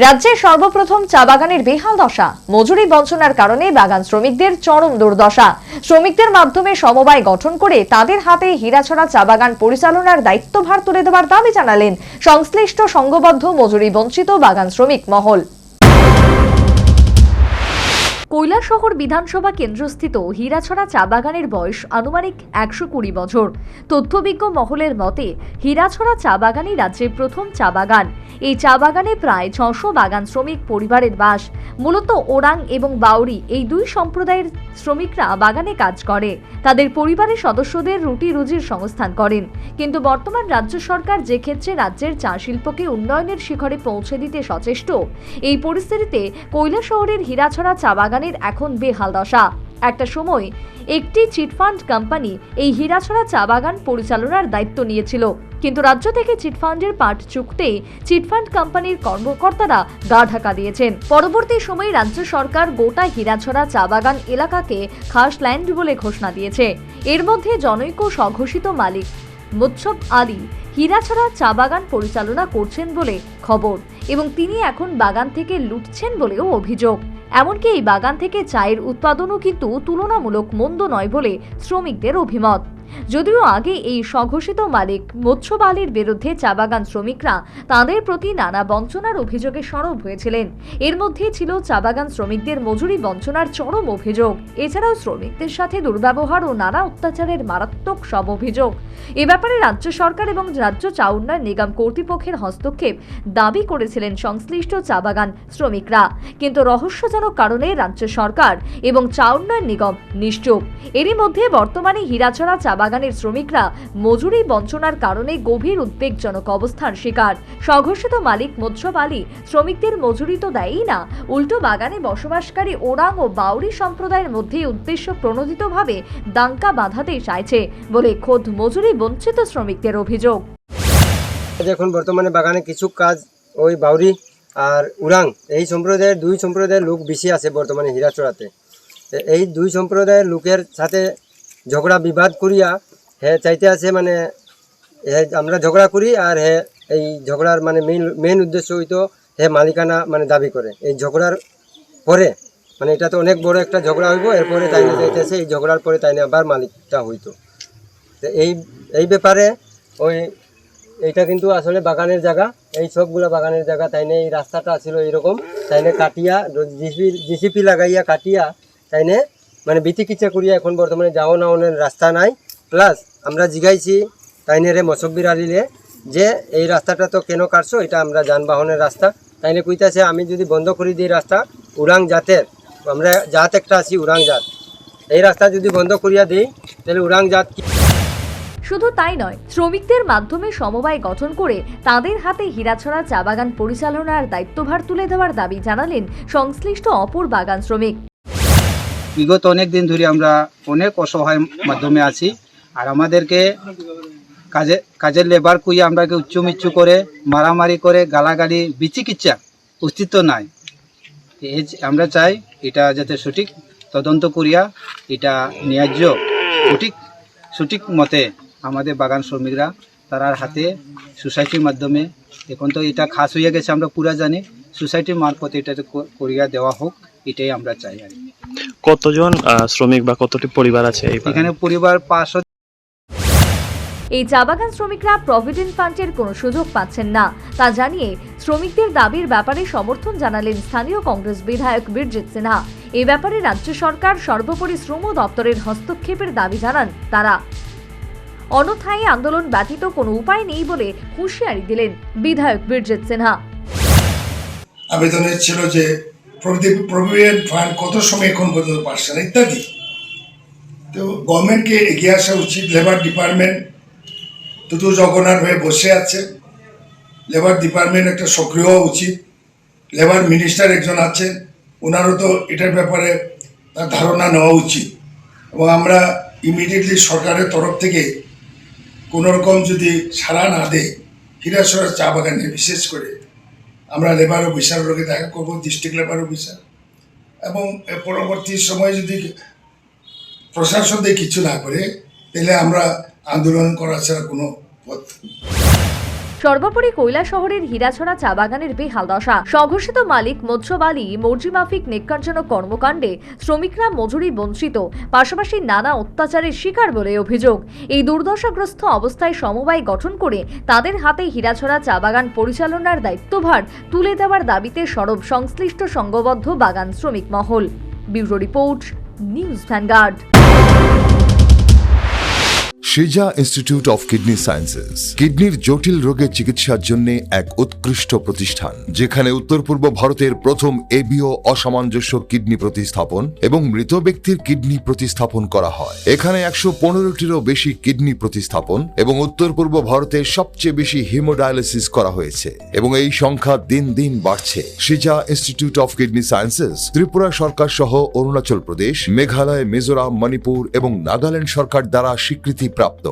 রাজ্যের সর্বপ্রথম চা বাগানের বেহাল দশা, মজুরি বঞ্চনার কারণে বাগান শ্রমিকদের চরম দুর্দশা। শ্রমিকদের মাধ্যমে সমবায় গঠন করে তাদের হাতে হীরাছড়া চা বাগান পরিচালনার দায়িত্বভার তুলে দেওয়ার দাবি জানালেন সংশ্লিষ্ট সংঘবদ্ধ মজুরি বঞ্চিত বাগান শ্রমিক মহল। কৈলাসহর বিধানসভা কেন্দ্রস্থিত হীরাছড়া চা বাগানের বয়স আনুমানিক 120 বছর। তথ্যবিজ্ঞ মহলের মতে হীরাছড়া চা বাগানই রাজ্যের প্রথম চা বাগান। এই চা বাগানে প্রায় 600 বাগান শ্রমিক পরিবারের বাস। মূলত ওরাং এবং বাউরি এই দুই সম্প্রদায়ের শ্রমিকরা বাগানে কাজ করে, তাদের পরিবারের সদস্যদের রুটি রুজির সংস্থান করেন। কিন্তু বর্তমান রাজ্য সরকার যে ক্ষেত্রে রাজ্যের চা শিল্পকে উন্নয়নের শিখরে পৌঁছে দিতে সচেষ্ট, এই পরিস্থিতিতে কৈলাসহরের হীরাছড়া চা বাগানের এখন বেহাল দশা। একটা সময় একটি চিটফান্ড কোম্পানি এই হীরাছড়া চা বাগান পরিচালনার দায়িত্ব নিয়েছিল, কিন্তু রাজ্য থেকে চিটফান্ডের পাট চুক্তে চিটফান্ড কোম্পানির কর্মকর্তারা গা ঢাকা দিয়েছেন। পরবর্তী সময়ে রাজ্য সরকার গোটা হীরাছড়া চা বাগান এলাকাকে খাস ল্যান্ড বলে ঘোষণা দিয়েছে। এর মধ্যে জনৈক স্বঘোষিত মালিক মুৎসব আলী হীরাছড়া চা বাগান পরিচালনা করছেন বলে খবর, এবং তিনি এখন বাগান থেকে লুটছেন বলেও অভিযোগ। এমনকি এই বাগান থেকে চায়ের উৎপাদনও কিন্তু তুলনামূলক মন্দ নয় বলে শ্রমিকদের অভিমত। যদিও আগে এই স্বঘোষিত মালিক মুৎসব আলীর বিরুদ্ধে চা বাগান শ্রমিকরা তাদের প্রতি নানা বঞ্চনার অভিযোগে সরব হয়েছিলেন। এর মধ্যে ছিল চা বাগান শ্রমিকদের মজুরি বঞ্চনার চরম অভিযোগ, এছাড়াও শ্রমিকদের সাথে দুর্ব্যবহার ও নানা অত্যাচারের মারাত্মক সব অভিযোগ। এ ব্যাপারে রাজ্য সরকার এবং রাজ্য চা উন্নয়ন নিগম কর্তৃপক্ষের হস্তক্ষেপ দাবি করেছিলেন সংশ্লিষ্ট চা বাগান শ্রমিকরা, কিন্তু রহস্যজনক কারণে রাজ্য সরকার এবং চা উন্নয়ন নিগম নিশ্চুপ। এরই মধ্যে বর্তমানে হীরাছড়া চা বাগানের শ্রমিকরা মজুরি বঞ্চনার কারণে গভীর উদ্বেগজনক অবস্থার শিকার। স্বঘোষিত মালিক মুৎসব আলী শ্রমিকদের মজুরি তো দেয়ই না, উল্টো বাগানে বসবাসকারী ওরাং ও বাউরি সম্প্রদায়ের মধ্যে উদ্দেশ্য প্রণোদিতভাবে দাঙ্গা বাঁধাতে চাইছে বলে খোদ মজুরি বঞ্চিত শ্রমিকদের অভিযোগ। এখন বর্তমানে বাগানে কিছু কাজ ওই বাউরি আর উরাং এই সম্প্রদায়ের দুই সম্প্রদায়ের লোক বেশি আছে বর্তমানে হীরাছড়াতে। এই দুই সম্প্রদায়ের লোকের সাথে ঝগড়া বিবাদ করিয়া চাইতে আছে, মানে আমরা ঝগড়া করি আর এই ঝগড়ার মানে মেইন উদ্দেশ্য হইতো মালিকানা মানে দাবি করে। এই ঝগড়ার পরে মানে এটা তো অনেক বড় একটা ঝগড়া হইব, এরপরে তাই না চাইতেছে এই ঝগড়ার পরে তাই না আবার মালিকটা হইতো। তো এই ব্যাপারে এইটা কিন্তু আসলে বাগানের জায়গা, এই সবগুলো বাগানের জায়গা। তাই না এই রাস্তাটা ছিল এইরকম, তাই না কাটিয়া জিসিপি লাগাইয়া কাটিয়া তাই না মানে বিতিকিচ্ছা করিয়া এখন বর্তমানে যাওয়া নাওনের রাস্তা নাই। প্লাস আমরা জিগাইছি তাইনে রে মসব্বির আলিলে যে এই রাস্তাটা তো কেন কাটছো, এটা আমরা যানবাহনের রাস্তা। তাইনে কইতাছে আমি যদি বন্ধ করে দিই রাস্তা, উড়াং জাতের আমরা জাত একটা আছি উড়াং জাত, এই রাস্তা যদি বন্ধ করিয়া দিই তাহলে উড়াং জাত। শুধু তাই নয়, শ্রমিকদের মাধ্যমে সমবায় গঠন করে তাদের হাতে হীরাছড়া চা বাগান পরিচালনার দায়িত্বভার তুলে দেওয়ার দাবি জানালেন সংশ্লিষ্ট অপর বাগান শ্রমিক। বিগত অনেক দিন ধরে আমরা অনেক অসহায় মাধ্যমে আছি, আর আমাদেরকে কাজের লেবার কুইয়ে আমরাকে উচ্চমিচ্ছু করে মারামারি করে গালাগালি বিচিকিচ্ছা অস্তিত্ব নাই। আমরা চাই এটা যাতে সঠিক তদন্ত করিয়া এটা ন্যায্য সঠিক মতে আমাদের বাগান শ্রমিকরা তারার হাতে সোসাইটির মাধ্যমে, এখন তো এটা খাস হয়ে গেছে আমরা পুরা জানি, সোসাইটির মারফত এটা করিয়া দেওয়া হোক, এটাই আমরা চাই। আর কতজন শ্রমিক বা কতটি পরিবার আছে এখানে? পরিবার 500। এই চা বাগান শ্রমিকরা প্রভিডেন্ট ফান্ডের কোনো সুযোগ পাচ্ছেন না তা জানিয়ে শ্রমিকদের দাবির ব্যাপারে সমর্থন জানালেন স্থানীয় কংগ্রেস বিধায়ক বীরজিৎ সিনহা। এই ব্যাপারে রাজ্য সরকার সর্বোপরি শ্রম দপ্তরের হস্তক্ষেপের দাবি জানান তারা। অন্যথায় আন্দোলন ব্যতীত কোনো উপায় নেই বলে হুঁশিয়ারি দিলেন বিধায়ক বীরজিৎ সিনহা। আবেদনের ছিল যে প্রভিডেন্ট ফান্ড কত সময় এখন পর্যন্ত পাচ্ছে না ইত্যাদি। তো গভর্নমেন্টকে এগিয়ে আসা উচিত। লেবার ডিপার্টমেন্ট দুটো জগন্নাথ হয়ে বসে আছে, লেবার ডিপার্টমেন্ট একটা সক্রিয় হওয়া উচিত। লেবার মিনিস্টার একজন আছেন, ওনারও তো এটার ব্যাপারে তার ধারণা নেওয়া উচিত। এবং আমরা ইমিডিয়েটলি সরকারের তরফ থেকে কোনোরকম যদি সাড়া না দেয় হীরাছড়া চা বাগানে, বিশেষ করে আমরা লেবার অফিসারের লোকে দেখা করবো, ডিস্ট্রিক্ট লেবার অফিসার, এবং পরবর্তী সময়ে যদি প্রশাসন দিয়ে কিছু না করে তাহলে আমরা আন্দোলন করা ছাড়া কোনো পথ সর্বোপরি কৈলাসহরের হীরাছড়া চা বাগানের বেহাল দশা, সংঘর্ষিত মালিক মৎস্য আলী মর্জি মাফিক নেক্কারজনক কর্মকাণ্ডে শ্রমিকরা মজুরি বঞ্চিত, পাশাপাশি নানা অত্যাচারের শিকার বলে অভিযোগ। এই দুর্দশাগ্রস্ত অবস্থায় সমবায় গঠন করে তাদের হাতে হীরাছড়া চা বাগান পরিচালনার দায়িত্বভার তুলে দেওয়ার দাবিতে সরব সংশ্লিষ্ট সংঘবদ্ধ বাগান শ্রমিক মহল। Bureau report, news vanguard. সিজা ইনস্টিটিউট অফ কিডনি সায়েন্সেস কিডনির জটিল রোগের চিকিৎসার জন্য এক উৎকৃষ্ট প্রতিষ্ঠান, যেখানে উত্তর পূর্ব ভারতের প্রথম এবিও অসামঞ্জস্য কিডনি প্রতিস্থাপন এবং মৃত ব্যক্তির কিডনি প্রতিস্থাপন করা হয়। এখানে 115টিরও বেশি কিডনি প্রতিস্থাপন এবং উত্তর পূর্ব ভারতের সবচেয়ে বেশি হিমোডায়ালিসিস করা হয়েছে এবং এই সংখ্যা দিন দিন বাড়ছে। সিজা institute of kidney sciences Tripura সরকার সহ অরুণাচল প্রদেশ, মেঘালয়, মিজোরাম, মণিপুর এবং নাগাল্যান্ড সরকার দ্বারা স্বীকৃতি প্রাপ্ত।